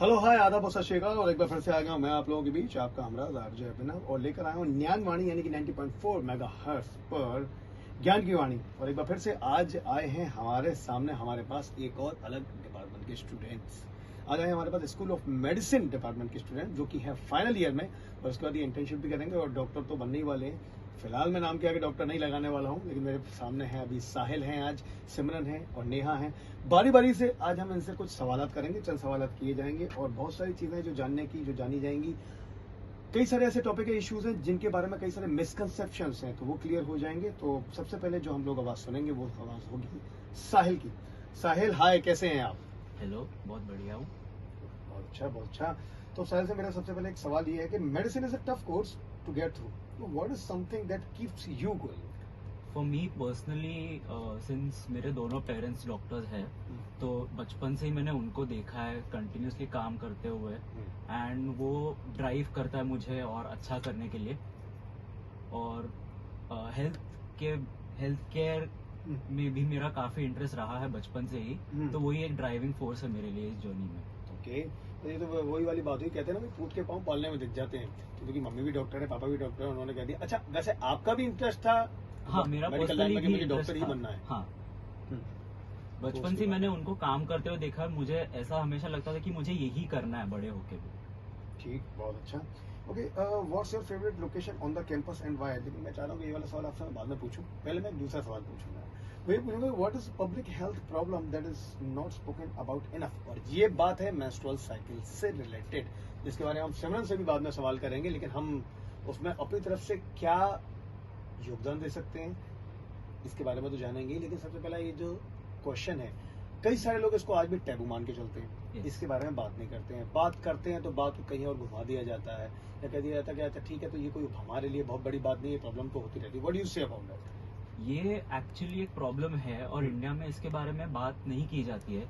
Hello hi आदाब और सत श्री अकाल और एक बार फिर से आ गया हूं मैं आप लोगों के बीच आपका हमराज आरजे अभिनव और लेकर आया हूं ज्ञान वाणी यानी कि 90.4 मेगाहर्ट्ज पर ज्ञान की वाणी। और एक बार फिर से आज आए हैं हमारे सामने हमारे पास एक और अलग डिपार्टमेंट के स्टूडेंट्स। आज आए हमारे पास स्कूल ऑफ मेडिसिन डिपार्टमेंट के स्टूडेंट जो कि है फाइनल ईयर में और उसके बाद ये इंटर्नशिप भी करेंगे और डॉक्टर तो बनने ही वाले हैं। फिलहाल मैं नाम के आगे डॉक्टर नहीं लगाने वाला हूं, लेकिन मेरे सामने है अभी साहिल हैं, आज सिमरन है और नेहा है। बारी बारी से आज हम इनसे कुछ सवालात करेंगे, चंद सवालात किए जाएंगे और बहुत सारी चीजें जो जानने की जो जानी जाएंगी। कई सारे ऐसे टॉपिक है, इश्यूज हैं जिनके बारे में कई सारे मिसकंसेप्शंस हैं, तो वो क्लियर हो जाएंगे। तो सबसे पहले जो हम लोग आवाज सुनेंगे वो आवाज होगी साहिल की। साहिल हाय, कैसे हैं आप? हेलो, बहुत बढ़िया हूँ। बहुत अच्छा, बहुत अच्छा। तो साहिल से मेरा सबसे पहले एक सवाल ये है कि medicine is a tough course to get through, what is something that keeps you going? For me personally, since मेरे दोनों पेरेंट्स डॉक्टर्स हैं, तो बचपन से ही मैंने उनको देखा है कंटिन्यूसली काम करते हुए, एंड वो ड्राइव करता है मुझे और अच्छा करने के लिए। और हेल्थ केयर में भी मेरा काफी इंटरेस्ट रहा है बचपन से ही, तो वही एक ड्राइविंग फोर्स है मेरे लिए इस जर्नी में। ओके, तो ये तो वही वाली बात हुई, कहते हैं ना फूट के पाँव पालने में दिख जाते हैं, क्योंकि मम्मी भी डॉक्टर है, पापा भी डॉक्टर है, उन्होंने कह दिया। अच्छा, वैसे आपका भी इंटरेस्ट था? हाँ, मेरा पर्सनली भी मुझे डॉक्टर ही बनना है। हाँ, बचपन से मैंने उनको काम करते हुए देखा, मुझे ऐसा हमेशा लगता था कि मुझे यही करना है बड़े होके भी। ठीक, बहुत अच्छा। Okay, what's your favourite location on the campus and why? लेकिन मैं चाह रहा हूँ कि ये वाला सवाल आपसे मैं बाद में पूछूं, पहले मैं एक दूसरा सवाल पूछूंगा। वही पूछूंगा, what is public health problem that is not spoken about enough? और ये बात है मेंस्ट्रुअल साइकिल से रिलेटेड, जिसके बारे में हम सिमरन से भी बाद में सवाल करेंगे, लेकिन हम उसमें अपनी तरफ से क्या योगदान दे सकते हैं इसके बारे में तो जानेंगे ही। लेकिन सबसे पहला ये जो क्वेश्चन है, कई सारे लोग इसको आज भी टैबू मान के चलते हैं, इसके बारे में बात नहीं करते हैं। बात करते हैं तो बात को कहीं और घुमा दिया जाता है या कह दिया जाता है कि अच्छा ठीक है, तो ये कोई हमारे लिए बहुत बड़ी बात नहीं है, प्रॉब्लम तो होती रहती है। What do you say about that? ये एक्चुअली एक प्रॉब्लम है और इंडिया में इसके बारे में बात नहीं की जाती है।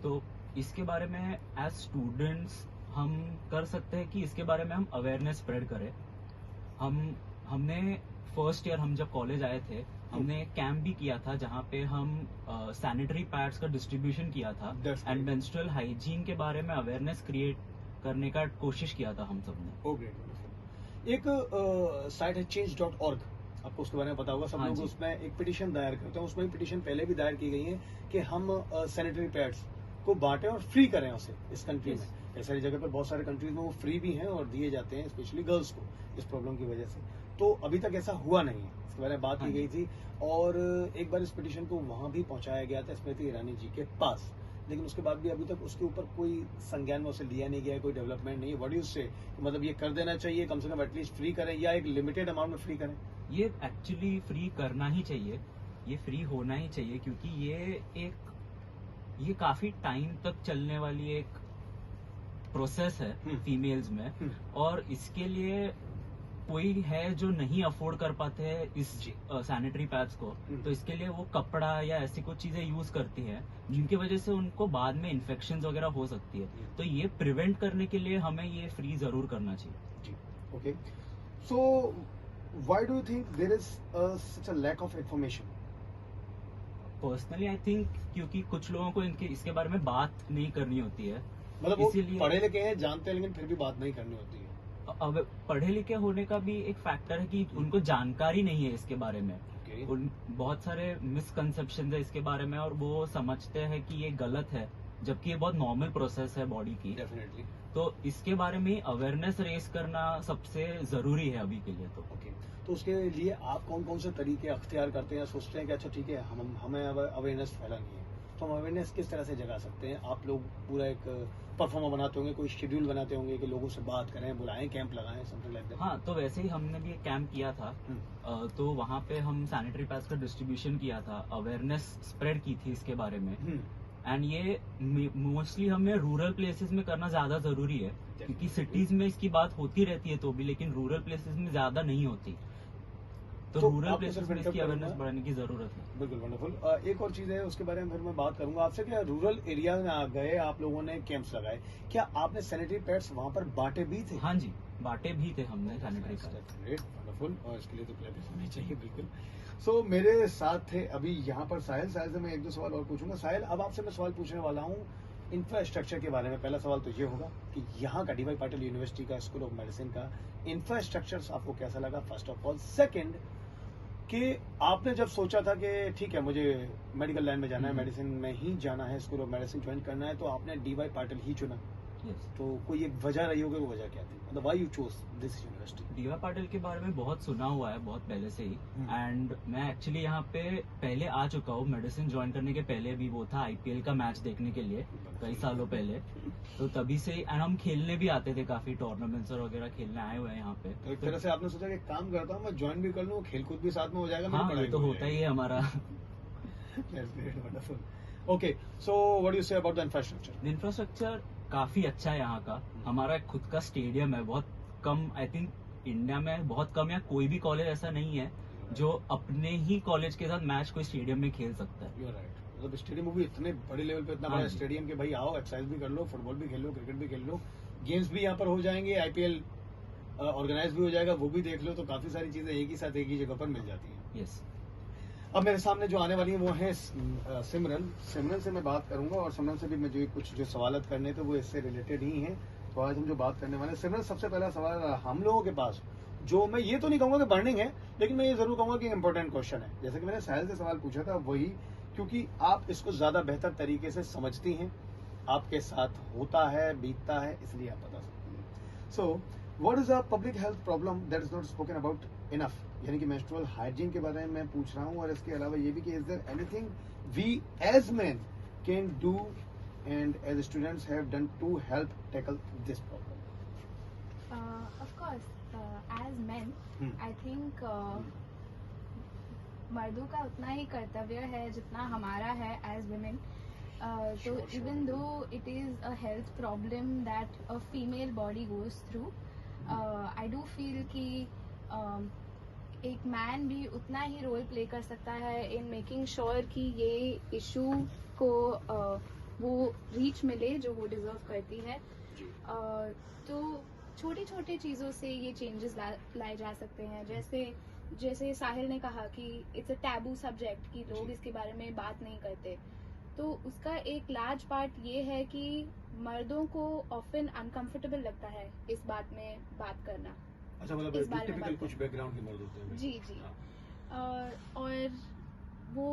तो इसके बारे में एज स्टूडेंट्स हम कर सकते हैं कि इसके बारे में हम अवेयरनेस स्प्रेड करें। हमने फर्स्ट ईयर हम जब कॉलेज आए थे, हमने कैंप भी किया था जहाँ पे हम सैनिटरी पैड्स का डिस्ट्रीब्यूशन किया था एंड मेंस्ट्रुअल हाइजीन के बारे में अवेयरनेस क्रिएट करने का कोशिश किया था हम सबने। ओके, एक साइट है change.org, आपको उसके बारे में पता होगा। सब लोग उसमें एक पिटीशन दायर करते हैं, उसमें पिटीशन पहले भी दायर की गई है कि हम सैनिटरी पैड्स को बांटें और फ्री करें उसे इस कंट्री में। कई सारी जगह पर, बहुत सारे कंट्रीज में वो फ्री भी हैं और दिए जाते हैं, स्पेशली गर्ल्स को, इस प्रॉब्लम की वजह से। तो अभी तक ऐसा हुआ नहीं है, इसके बारे में बात की गई थी और एक बार इस पिटीशन को वहां भी पहुंचाया गया था स्मृति ईरानी जी के पास, लेकिन उसके बाद भी अभी तक उसके ऊपर कोई संज्ञान में उसे लिया नहीं गया, कोई डेवलपमेंट नहीं है। व्हाट डू यू से, मतलब ये कर देना चाहिए, कम से कम एटलीस्ट फ्री करें या एक लिमिटेड अमाउंट में फ्री करें? ये एक्चुअली फ्री करना ही चाहिए, ये फ्री होना ही चाहिए, क्योंकि ये काफी टाइम तक चलने वाली एक प्रोसेस है फीमेल्स में, और इसके लिए कोई है जो नहीं अफोर्ड कर पाते हैं इस सैनिटरी पैड्स को, तो इसके लिए वो कपड़ा या ऐसी कुछ चीजें यूज करती है जिनकी वजह से उनको बाद में इन्फेक्शन वगैरह हो सकती है। तो ये प्रिवेंट करने के लिए हमें ये फ्री जरूर करना चाहिए। जी, okay. So why do you think there is such a lack of information? Personally I think क्योंकि कुछ लोगों को इसके बारे में बात नहीं करनी होती है, मतलब वो पढ़े लिखे हैं, जानते हैं, लेकिन फिर भी बात नहीं करनी होती है। अब पढ़े लिखे होने का भी एक फैक्टर है कि उनको जानकारी नहीं है इसके बारे में। बहुत सारे मिसकंसेप्शन है इसके बारे में और वो समझते हैं कि ये गलत है, जबकि ये बहुत नॉर्मल प्रोसेस है बॉडी की। डेफिनेटली। तो इसके बारे में अवेयरनेस रेस करना सबसे जरूरी है अभी के लिए। तो उसके लिए आप कौन कौन से तरीके अख्तियार करते हैं, सोचते हैं कि अच्छा ठीक है, हमें अवेयरनेस फैलानी है, तो हम अवेयरनेस किस तरह से जगा सकते हैं? आप लोग पूरा एक परफॉर्मा बनाते होंगे, कोई शेड्यूल बनाते होंगे कि लोगों से बात करें, बुलाएं, कैंप लगाएं, समथिंग लाइक दैट? हाँ, तो वैसे ही हमने भी एक कैंप किया था। तो वहाँ पे हम सैनिटरी पैड्स का डिस्ट्रीब्यूशन किया था, अवेयरनेस स्प्रेड की थी इसके बारे में। एंड ये मोस्टली हमें रूरल प्लेसेस में करना ज्यादा जरूरी है, क्योंकि सिटीज में इसकी बात होती रहती है तो भी, लेकिन रूरल प्लेसेस में ज्यादा नहीं होती। तो रूरल प्लेसेस में इसकी अवेयरनेस बढ़ाने की जरूरत है। बिल्कुल, वंडरफुल। एक और चीज है, उसके बारे में फिर मैं बात करूंगा आपसे। क्या रूरल एरिया में गए आप लोगों ने, कैंप्स लगाए, क्या आपने सैनिटरी पैड्स वहां पर बांटे भी थे? हाँ जी, बांटे भी थे हमने सैनिटरी पैड्स। Great, wonderful. और इसके लिए तो प्लेलिस्ट होनी चाहिए, बिल्कुल। सो मेरे साथ थे अभी यहाँ पर साहिल से मैं एक दो सवाल और पूछूंगा। साहिल, अब आपसे मैं सवाल पूछने वाला हूँ इंफ्रास्ट्रक्चर के बारे में पहला सवाल तो ये होगा कि यहाँ का डीवाई पाटिल यूनिवर्सिटी का स्कूल ऑफ मेडिसिन का इंफ्रास्ट्रक्चर आपको कैसा लगा, फर्स्ट ऑफ ऑल। सेकंड, कि आपने जब सोचा था कि ठीक है मुझे मेडिकल लाइन में जाना है, मेडिसिन में ही जाना है, स्कूल ऑफ मेडिसिन ज्वाइन करना है, तो आपने डीवाई पाटिल ही चुना। Yes. तो कोई एक वजह रही होगी, वो वजह क्या थी, मतलब why you chose this university? Diva Patil के बारे में बहुत सुना हुआ है, बहुत पहले से ही। एंड मैं एक्चुअली यहाँ पे पहले आ चुका हूँ, मेडिसिन ज्वाइन करने के पहले भी वो था आईपीएल का मैच देखने के लिए कई सालों पहले, तो तभी से। एंड हम खेलने भी आते थे, काफी टूर्नामेंट्स और वगैरह खेलने आए हुए हैं यहाँ पे। तो एक तरह से आपने सोचा कि काम करता हूँ मैं, ज्वाइन भी कर लूँ, खेलकूद भी साथ में हो जाएगा, हाँ, ये तो होता ही है हमारा। Okay, so what do you say about the infrastructure? Infrastructure काफी अच्छा है यहाँ का। हमारा खुद का स्टेडियम है, बहुत कम, आई थिंक इंडिया में बहुत कम या कोई भी कॉलेज ऐसा नहीं है जो अपने ही कॉलेज के साथ मैच कोई स्टेडियम में खेल सकता है। यू आर राइट, मतलब स्टेडियम भी इतने बड़े लेवल पे, इतना हाँ बड़ा जी। स्टेडियम के भाई आओ, एक्सरसाइज भी कर लो, फुटबॉल भी खेल लो, क्रिकेट भी खेल लो, गेम्स भी यहाँ पर हो जाएंगे, आईपीएल ऑर्गेनाइज भी हो जाएगा, वो भी देख लो, तो काफी सारी चीजें एक ही साथ एक ही जगह पर मिल जाती हैं। यस। अब मेरे सामने जो आने वाली है वो है सिमरन। सिमरन से मैं बात करूंगा और सिमरन से भी मुझे कुछ जो सवालत करने थे वो इससे रिलेटेड ही हैं। तो आज हम जो बात करने वाले हैं, सिमरन सबसे पहला सवाल हम लोगों के पास, जो मैं ये तो नहीं कहूंगा कि बर्निंग है, लेकिन मैं ये जरूर कहूंगा कि इंपॉर्टेंट क्वेश्चन है। जैसे कि मैंने साहिल से सवाल पूछा था वही, क्योंकि आप इसको ज्यादा बेहतर तरीके से समझती हैं, आपके साथ होता है, बीतता है, इसलिए आप बता सकती हैं। So what is a public health problem that is not spoken about enough, यानी कि मेंस्ट्रुअल हाइजीन के बारे में मैं पूछ रहा हूँ, और इसके अलावा ये भी कि is there anything we as men can do and as students have done to help tackle this problem? Of course, as men, I think मर्दों का उतना ही कर्तव्य है जितना हमारा है as women. So even though it is a health problem that a female body goes through, I do feel कि एक मैन भी उतना ही रोल प्ले कर सकता है इन मेकिंग श्योर कि ये इशू को वो रीच मिले जो वो डिजर्व करती है। तो छोटी छोटी चीज़ों से ये चेंजेस लाए जा सकते हैं। जैसे साहिल ने कहा कि इट्स अ टैबू सब्जेक्ट, कि लोग इसके बारे में बात नहीं करते, तो उसका एक लार्ज पार्ट ये है कि मर्दों को ऑफन अनकंफर्टेबल लगता है इस बात में बात करना। अच्छा, मतलब इस बारे में टिपिकल बात कुछ बैकग्राउंड के मर्द होते हैं। जी जी। हाँ। और वो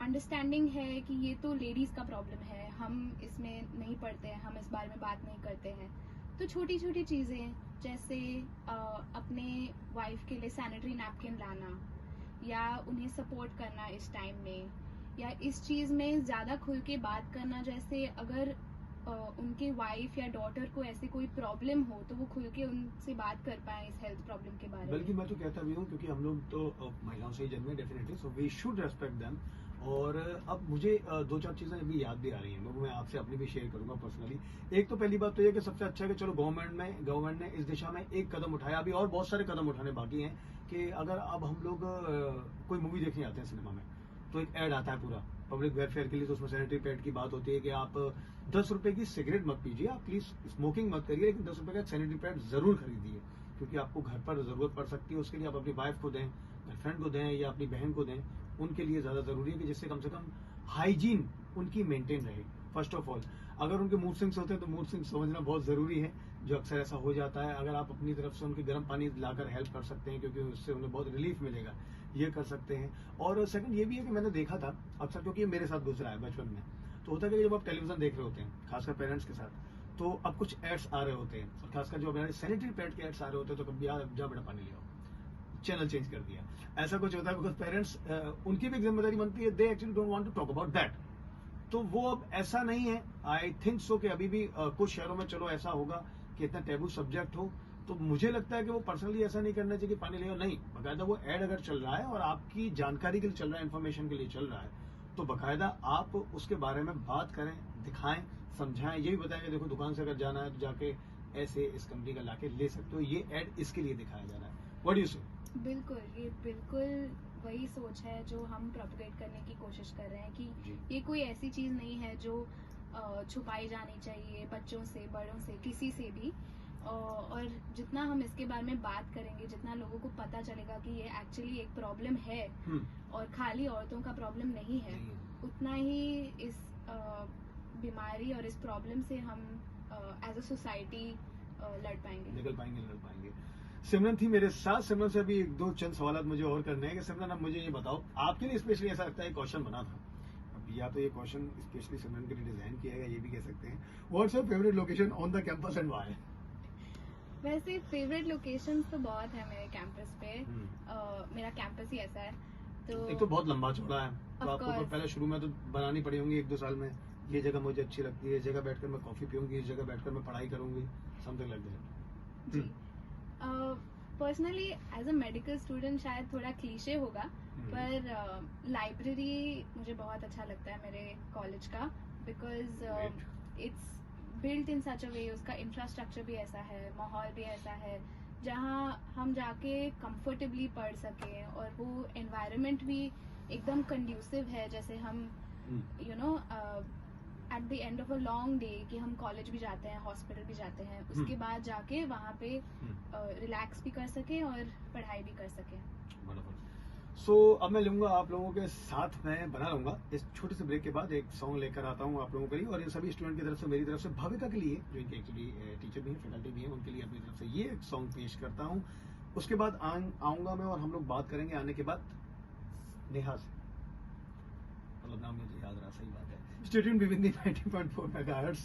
अंडरस्टैंडिंग है कि ये तो लेडीज का प्रॉब्लम है, हम इसमें नहीं पढ़ते हैं, हम इस बारे में बात नहीं करते हैं। तो छोटी छोटी चीज़ें जैसे अपने वाइफ के लिए सैनिटरी नैपकिन लाना, या उन्हें सपोर्ट करना इस टाइम में, या इस चीज़ में ज़्यादा खुल के बात करना। जैसे अगर उनके वाइफ या डॉटर को ऐसे कोई प्रॉब्लम हो तो वो खुल के उनसे बात कर पाए इस हेल्थ प्रॉब्लम के बारे में। बल्कि मैं तो कहता भी हूँ, क्योंकि हम लोग तो महिलाओं से ही जन्मे definitely, so we should respect them. और अब मुझे दो चार चीजें अभी याद भी आ रही हैं, मैं आपसे अपनी भी शेयर करूंगा पर्सनली। एक तो पहली बात तो ये कि सबसे अच्छा है कि चलो गवर्नमेंट ने इस दिशा में एक कदम उठाया, अभी और बहुत सारे कदम उठाने बाकी हैं। कि अगर अब हम लोग कोई मूवी देखने आते हैं सिनेमा में, तो एक ऐड आता है पूरा पब्लिक वेलफेयर के लिए, तो उसमें सैनिटरी पैड की बात होती है कि आप 10 रुपए की सिगरेट मत पीजिए, आप प्लीज स्मोकिंग मत करिए, लेकिन 10 रुपए का सैनिटरी पैड जरूर खरीदिए, क्योंकि आपको घर पर जरूरत पड़ सकती है। उसके लिए आप अपनी वाइफ को दें, गर्लफ्रेंड को दें, या अपनी बहन को दें, उनके लिए ज्यादा जरूरी है कि जिससे कम से कम हाइजीन उनकी मेंटेन रहे। फर्स्ट ऑफ ऑल, अगर उनके मूड स्विंग्स होते हैं तो मूड स्विंग्स समझना बहुत जरूरी है, जो अक्सर ऐसा हो जाता है। अगर आप अपनी तरफ से उनके गर्म पानी लाकर हेल्प कर सकते हैं, क्योंकि उससे उन्हें बहुत रिलीफ मिलेगा, ये कर सकते हैं। और सेकंड ये भी है कि मैंने देखा था अक्सर, क्योंकि ये मेरे साथ गुजरा है बचपन में, तो होता है कि जब आप टेलीविजन देख रहे होते हैं, खासकर पेरेंट्स के साथ, तो अब कुछ एड्स आ रहे होते हैं, और खासकर जो हमारे सैनिटरी पैड के एड्स आ रहे होते हैं, तो कभी जा बेटा पानी ले आओ, चैनल चेंज कर दिया, ऐसा कुछ होता है। बिकॉज पेरेंट्स उनकी भी जिम्मेदारी बनती है, they actually don't want to talk about that. तो वो अब ऐसा नहीं है, आई थिंक सो कि अभी भी कुछ शहरों में चलो ऐसा होगा कि इतना टैबू सब्जेक्ट हो, तो मुझे लगता है कि वो पर्सनली ऐसा नहीं करना चाहिए कि पानी ले आओ, नहीं, बकायदा वो ऐड अगर चल रहा है और आपकी जानकारी के लिए चल रहा है, इन्फॉर्मेशन के लिए चल रहा है, तो बकायदा आप उसके बारे में बात करें, दिखाएं, समझाएं, ये भी बताएं कि देखो दुकान से अगर जाना है तो जाके ऐसे इस कंपनी का लाके ले सकते हो, ये ऐड इसके लिए दिखाया जा रहा है। व्हाट डू यू से? बिल्कुल, ये बिल्कुल वही सोच है जो हम प्रोपगेट करने की कोशिश कर रहे हैं कि ये कोई ऐसी चीज नहीं है जो छुपाई जानी चाहिए बच्चों से, बड़ों से, किसी से भी। और जितना हम इसके बारे में बात करेंगे, जितना लोगों को पता चलेगा कि ये एक्चुअली एक प्रॉब्लम है और खाली औरतों का प्रॉब्लम नहीं है, उतना ही इस बीमारी और इस प्रॉब्लम से हम एज अ सोसाइटी लड़ पाएंगे। निकल पाएंगे। सिमरन थी मेरे साथ। सिमरन से अभी 2 चंद सवाल मुझे और करने हैं कि सिमरन आप मुझे ये बताओ, आपके लिए स्पेशली ऐसा लगता है क्वेश्चन बना था, अब या तो ये क्वेश्चन स्पेशली सिमरन के लिए डिजाइन किया गया, ये भी कह सकते हैं, what's your favourite location on the campus and why? वैसे फेवरेट लोकेशंस तो बहुत है मेरे कैंपस पे। मेरा कैंपस ही ऐसा है, तो एक तो बहुत लंबा चौड़ा है, तो Of आपको तो course. पहले शुरू में तो बनानी पड़ी होंगी 1-2 साल में, ये जगह मुझे अच्छी लगती है, इस जगह बैठकर मैं कॉफी पीऊंगी, इस जगह बैठकर मैं पढ़ाई करूंगी, समथिंग लाइक दैट। जी personally as a medical student शायद थोड़ा क्लीशे होगा, पर लाइब्रेरी मुझे बहुत अच्छा लगता है मेरे कॉलेज का, बिकॉज इट्स बिल्ट इन सच अ वे, उसका इंफ्रास्ट्रक्चर भी ऐसा है, माहौल भी ऐसा है जहाँ हम जाके कंफर्टेबली पढ़ सकें, और वो एनवायरनमेंट भी एकदम कंड्यूसिव है, जैसे हम you know at the end of a long day कि हम कॉलेज भी जाते हैं, हॉस्पिटल भी जाते हैं, उसके बाद जाके वहाँ पे रिलैक्स भी कर सकें और पढ़ाई भी कर सकें। सो अब मैं लूंगा आप लोगों के साथ, मैं बना रहूंगा। इस छोटे से ब्रेक के बाद एक सॉन्ग लेकर आता हूँ आप लोगों के लिए, और इन सभी स्टूडेंट की तरफ से, मेरी तरफ से, भविका के लिए, जो इनके एक्चुअली टीचर भी हैं, फैकल्टी भी हैं, उनके लिए अपनी तरफ से ये एक सॉन्ग पेश करता हूँ। उसके बाद आऊंगा मैं और हम लोग बात करेंगे आने के बाद नेहा से, मतलब नाम मुझे याद रहा, सही बात है। Stay tuned with 90.4 megahertz.